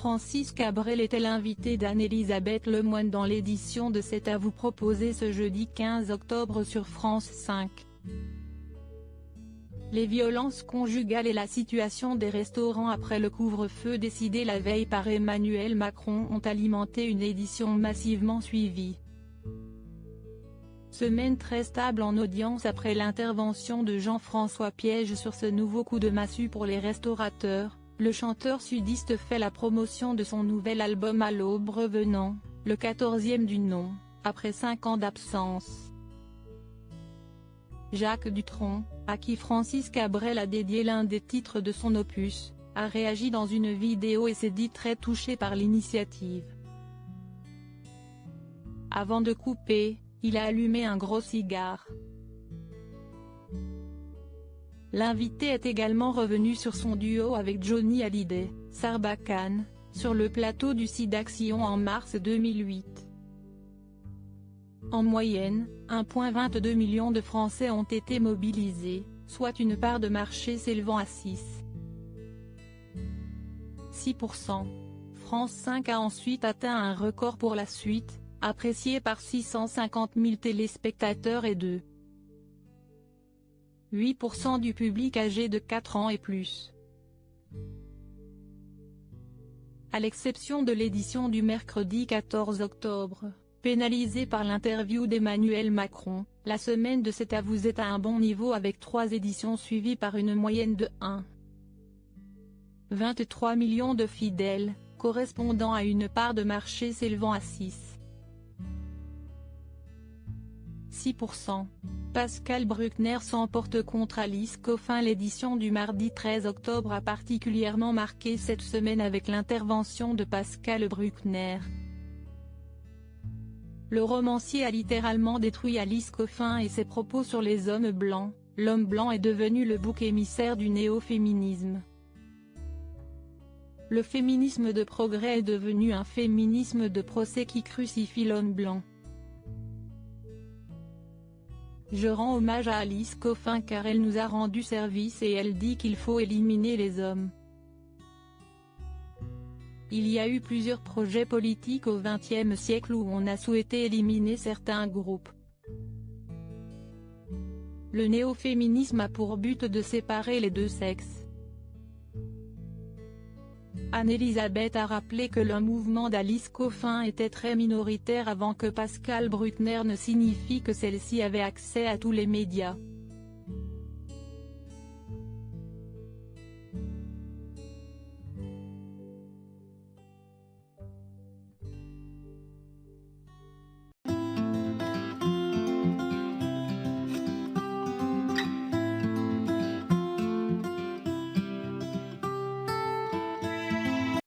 Francis Cabrel était l'invité d'Anne-Elisabeth Lemoine dans l'édition de C'est à vous proposée ce jeudi 15 octobre sur France 5. Les violences conjugales et la situation des restaurants après le couvre-feu décidé la veille par Emmanuel Macron ont alimenté une édition massivement suivie. Semaine très stable en audience après l'intervention de Jean-François Piège sur ce nouveau coup de massue pour les restaurateurs. Le chanteur sudiste fait la promotion de son nouvel album à l'aube revenant, le 14e du nom, après 5 ans d'absence. Jacques Dutronc, à qui Francis Cabrel a dédié l'un des titres de son opus, a réagi dans une vidéo et s'est dit très touché par l'initiative. Avant de couper, il a allumé un gros cigare. L'invité est également revenu sur son duo avec Johnny Hallyday, Sarbacane, sur le plateau du SIDAction en mars 2008. En moyenne, 1,22 million de Français ont été mobilisés, soit une part de marché s'élevant à 6%. France 5 a ensuite atteint un record pour la suite, apprécié par 650 000 téléspectateurs et de 8% du public âgé de 4 ans et plus. À l'exception de l'édition du mercredi 14 octobre, pénalisée par l'interview d'Emmanuel Macron, la semaine de C'est à vous est à un bon niveau avec 3 éditions suivies par une moyenne de 1,23 million de fidèles, correspondant à une part de marché s'élevant à 6%. Pascal Bruckner s'emporte contre Alice Coffin. L'édition du mardi 13 octobre a particulièrement marqué cette semaine avec l'intervention de Pascal Bruckner. Le romancier a littéralement détruit Alice Coffin et ses propos sur les hommes blancs. L'homme blanc est devenu le bouc émissaire du néo-féminisme. Le féminisme de progrès est devenu un féminisme de procès qui crucifie l'homme blanc. Je rends hommage à Alice Coffin car elle nous a rendu service et elle dit qu'il faut éliminer les hommes. Il y a eu plusieurs projets politiques au XXe siècle où on a souhaité éliminer certains groupes. Le néo-féminisme a pour but de séparer les deux sexes. Anne-Elisabeth a rappelé que le mouvement d'Alice Coffin était très minoritaire avant que Pascal Bruckner ne signifie que celle-ci avait accès à tous les médias.